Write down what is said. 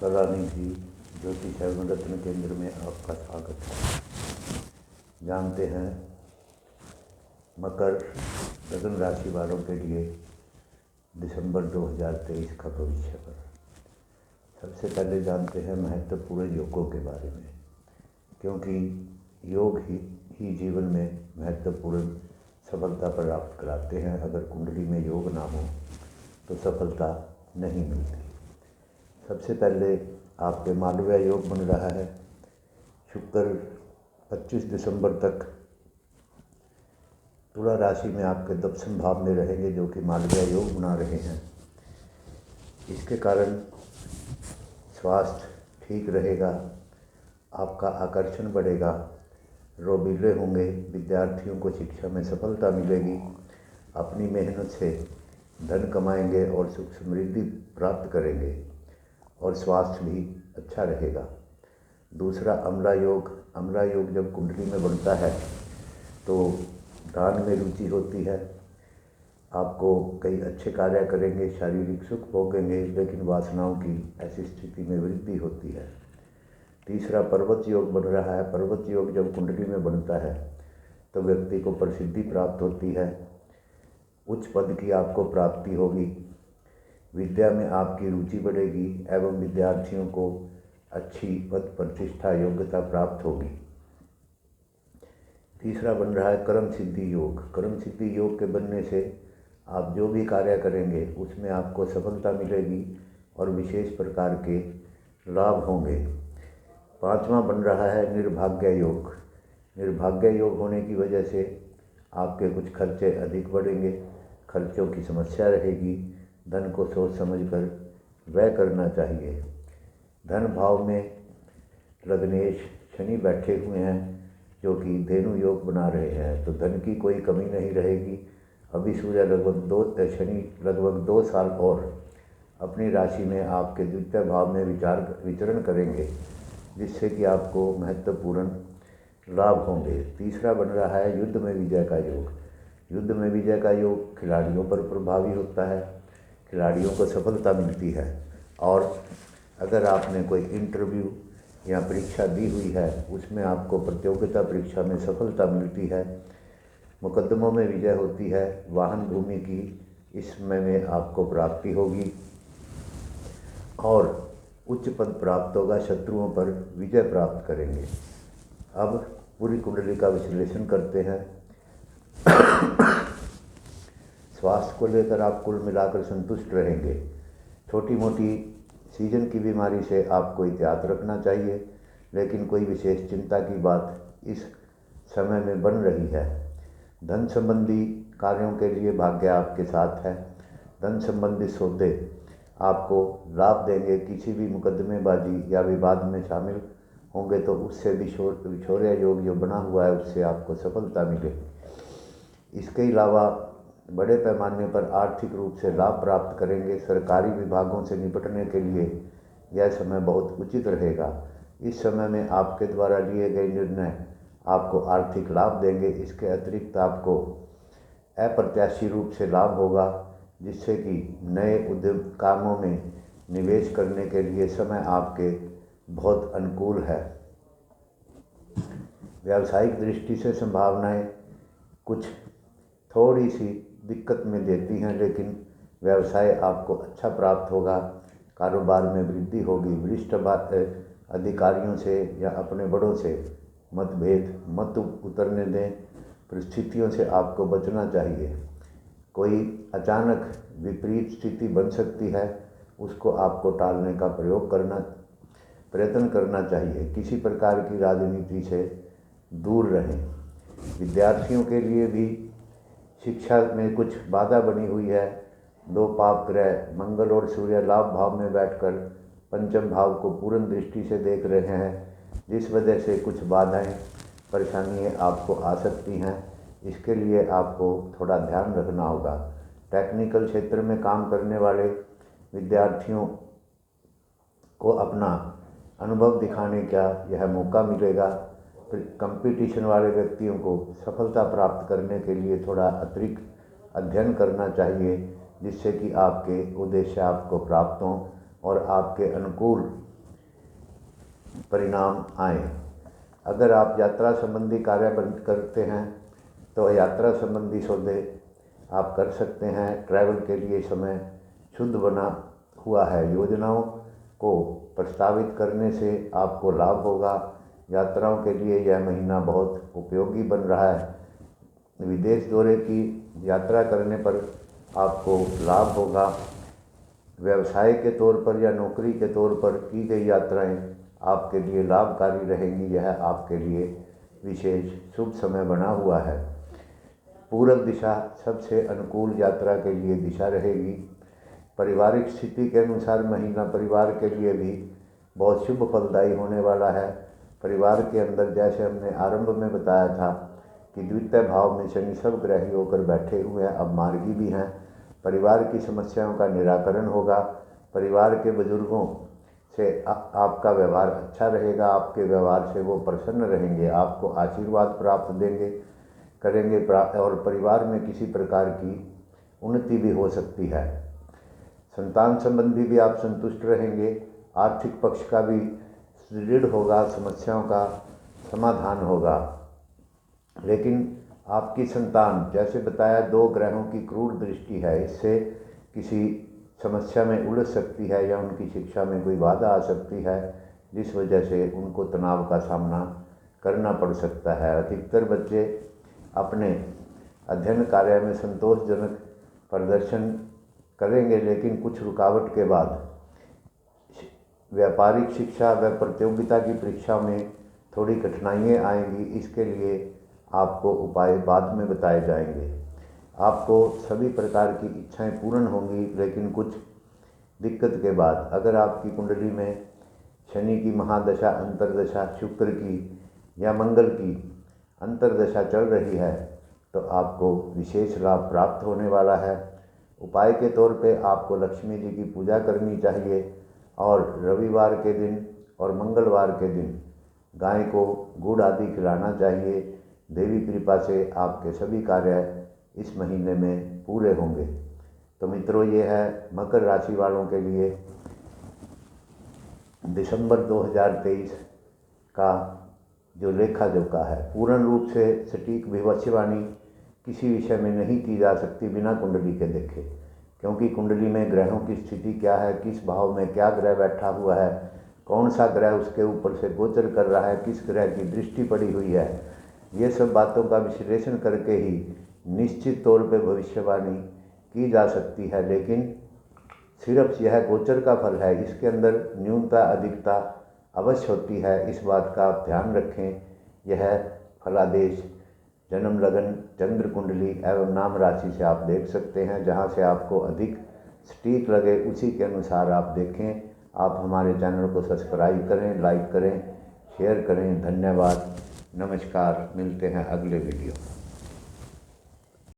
कलानिधि ज्योतिष एवं रत्न केंद्र में आपका स्वागत है। जानते हैं मकर लग्न राशि वालों के लिए दिसंबर 2023 का भविष्य पर। सबसे पहले जानते हैं महत्वपूर्ण योगों के बारे में, क्योंकि योग ही जीवन में महत्वपूर्ण सफलता प्राप्त कराते हैं। अगर कुंडली में योग ना हो तो सफलता नहीं मिलती। सबसे पहले आपके मालव्य योग बन रहा है। शुक्र 25 दिसंबर तक तुला राशि में आपके दक्षिण भाव में रहेंगे, जो कि मालव्य योग बना रहे हैं। इसके कारण स्वास्थ्य ठीक रहेगा, आपका आकर्षण बढ़ेगा, रोबीले होंगे, विद्यार्थियों को शिक्षा में सफलता मिलेगी, अपनी मेहनत से धन कमाएंगे और सुख समृद्धि प्राप्त करेंगे और स्वास्थ्य भी अच्छा रहेगा। दूसरा अम्ला योग। अम्ला योग जब कुंडली में बनता है तो दान में रुचि होती है, आपको कई अच्छे कार्य करेंगे, शारीरिक सुख भोगेंगे, लेकिन वासनाओं की ऐसी स्थिति में वृद्धि होती है। तीसरा पर्वत योग बन रहा है। पर्वत योग जब कुंडली में बनता है तो व्यक्ति को प्रसिद्धि प्राप्त होती है, उच्च पद की आपको प्राप्ति होगी, विद्या में आपकी रुचि बढ़ेगी एवं विद्यार्थियों को अच्छी पद प्रतिष्ठा योग्यता प्राप्त होगी। तीसरा बन रहा है कर्म सिद्धि योग। कर्म सिद्धि योग के बनने से आप जो भी कार्य करेंगे उसमें आपको सफलता मिलेगी और विशेष प्रकार के लाभ होंगे। पांचवा बन रहा है निर्भाग्य योग। निर्भाग्य योग होने की वजह से आपके कुछ खर्चे अधिक बढ़ेंगे, खर्चों की समस्या रहेगी, धन को सोच समझकर व्यय करना चाहिए। धन भाव में लग्नेश शनि बैठे हुए हैं, जो कि धेनु योग बना रहे हैं, तो धन की कोई कमी नहीं रहेगी। अभी सूर्य शनि लगभग 2 साल और अपनी राशि में आपके द्वितीय भाव में विचरण करेंगे, जिससे कि आपको महत्वपूर्ण लाभ होंगे। तीसरा बन रहा है युद्ध में विजय का योग। युद्ध में विजय का योग खिलाड़ियों पर प्रभावी होता है, खिलाड़ियों को सफलता मिलती है। और अगर आपने कोई इंटरव्यू या परीक्षा दी हुई है, उसमें आपको प्रतियोगिता परीक्षा में सफलता मिलती है, मुकदमों में विजय होती है, वाहन भूमि की इस समय में आपको प्राप्ति होगी और उच्च पद प्राप्त होगा, शत्रुओं पर विजय प्राप्त करेंगे। अब पूरी कुंडली का विश्लेषण करते हैं। स्वास्थ्य को लेकर आप कुल मिलाकर संतुष्ट रहेंगे। छोटी मोटी सीजन की बीमारी से आपको एहतियात रखना चाहिए, लेकिन कोई विशेष चिंता की बात इस समय में बन रही है। धन संबंधी कार्यों के लिए भाग्य आपके साथ है। धन संबंधी सौदे आपको लाभ देंगे। किसी भी मुकदमेबाजी या विवाद में शामिल होंगे तो उससे विछोरिया योग जो बना हुआ है उससे आपको सफलता मिले। इसके अलावा बड़े पैमाने पर आर्थिक रूप से लाभ प्राप्त करेंगे। सरकारी विभागों से निपटने के लिए यह समय बहुत उचित रहेगा। इस समय में आपके द्वारा लिए गए निर्णय आपको आर्थिक लाभ देंगे। इसके अतिरिक्त आपको अप्रत्याशी रूप से लाभ होगा, जिससे कि नए उद्यम कामों में निवेश करने के लिए समय आपके बहुत अनुकूल है। व्यावसायिक दृष्टि से संभावनाएं कुछ थोड़ी सी दिक्कत में देती हैं, लेकिन व्यवसाय आपको अच्छा प्राप्त होगा, कारोबार में वृद्धि होगी। वरिष्ठ अधिकारियों से या अपने बड़ों से मतभेद मत उतरने दें। परिस्थितियों से आपको बचना चाहिए। कोई अचानक विपरीत स्थिति बन सकती है, उसको आपको टालने का प्रयत्न करना चाहिए। किसी प्रकार की राजनीति से दूर रहें। विद्यार्थियों के लिए भी शिक्षा में कुछ बाधा बनी हुई है। 2 पाप ग्रह मंगल और सूर्य लाभ भाव में बैठकर पंचम भाव को पूर्ण दृष्टि से देख रहे हैं, जिस वजह से कुछ बाधाएं परेशानियां आपको आ सकती हैं। इसके लिए आपको थोड़ा ध्यान रखना होगा। टेक्निकल क्षेत्र में काम करने वाले विद्यार्थियों को अपना अनुभव दिखाने का यह मौका मिलेगा। कंपटीशन वाले व्यक्तियों को सफलता प्राप्त करने के लिए थोड़ा अतिरिक्त अध्ययन करना चाहिए, जिससे कि आपके उद्देश्य आपको प्राप्त हों और आपके अनुकूल परिणाम आए। अगर आप यात्रा संबंधी कार्य बंद करते हैं तो यात्रा संबंधी सौदे आप कर सकते हैं। ट्रैवल के लिए समय शुद्ध बना हुआ है। योजनाओं को प्रस्तावित करने से आपको लाभ होगा। यात्राओं के लिए यह महीना बहुत उपयोगी बन रहा है। विदेश दौरे की यात्रा करने पर आपको लाभ होगा। व्यवसाय के तौर पर या नौकरी के तौर पर की गई यात्राएं आपके लिए लाभकारी रहेंगी। यह आपके लिए विशेष शुभ समय बना हुआ है। पूर्व दिशा सबसे अनुकूल यात्रा के लिए दिशा रहेगी। पारिवारिक स्थिति के अनुसार महीना परिवार के लिए भी बहुत शुभ फलदायी होने वाला है। परिवार के अंदर, जैसे हमने आरंभ में बताया था कि द्वितीय भाव में शनि सब ग्रही होकर बैठे हुए हैं, अब मार्गी भी हैं। परिवार की समस्याओं का निराकरण होगा। परिवार के बुजुर्गों से आपका व्यवहार अच्छा रहेगा। आपके व्यवहार से वो प्रसन्न रहेंगे, आपको आशीर्वाद प्राप्त करेंगे और परिवार में किसी प्रकार की उन्नति भी हो सकती है। संतान संबंधी भी आप संतुष्ट रहेंगे। आर्थिक पक्ष का भी सुदृढ़ होगा, समस्याओं का समाधान होगा। लेकिन आपकी संतान, जैसे बताया, 2 ग्रहों की क्रूर दृष्टि है, इससे किसी समस्या में उलझ सकती है या उनकी शिक्षा में कोई बाधा आ सकती है, जिस वजह से उनको तनाव का सामना करना पड़ सकता है। अधिकतर बच्चे अपने अध्ययन कार्य में संतोषजनक प्रदर्शन करेंगे, लेकिन कुछ रुकावट के बाद व्यापारिक शिक्षा व प्रतियोगिता की परीक्षा में थोड़ी कठिनाइयाँ आएंगी। इसके लिए आपको उपाय बाद में बताए जाएंगे। आपको सभी प्रकार की इच्छाएं पूर्ण होंगी, लेकिन कुछ दिक्कत के बाद। अगर आपकी कुंडली में शनि की महादशा, अंतर्दशा, शुक्र की या मंगल की अंतर्दशा चल रही है तो आपको विशेष लाभ प्राप्त होने वाला है। उपाय के तौर पे आपको लक्ष्मी जी की पूजा करनी चाहिए और रविवार के दिन और मंगलवार के दिन गाय को गुड़ आदि खिलाना चाहिए। देवी कृपा से आपके सभी कार्य इस महीने में पूरे होंगे। तो मित्रों, ये है मकर राशि वालों के लिए दिसंबर 2023 का जो लेखा जोखा है। पूर्ण रूप से सटीक भविष्यवाणी किसी विषय में नहीं की जा सकती बिना कुंडली के देखे, क्योंकि कुंडली में ग्रहों की स्थिति क्या है, किस भाव में क्या ग्रह बैठा हुआ है, कौन सा ग्रह उसके ऊपर से गोचर कर रहा है, किस ग्रह की दृष्टि पड़ी हुई है, ये सब बातों का विश्लेषण करके ही निश्चित तौर पे भविष्यवाणी की जा सकती है। लेकिन सिर्फ यह गोचर का फल है, इसके अंदर न्यूनता अधिकता अवश्य होती है। इस बात का आप ध्यान रखें। यह फलादेश जन्म लगन, चंद्र कुंडली एवं नाम राशि से आप देख सकते हैं। जहां से आपको अधिक सटीक लगे उसी के अनुसार आप देखें। आप हमारे चैनल को सब्सक्राइब करें, लाइक करें, शेयर करें। धन्यवाद, नमस्कार। मिलते हैं अगले वीडियो।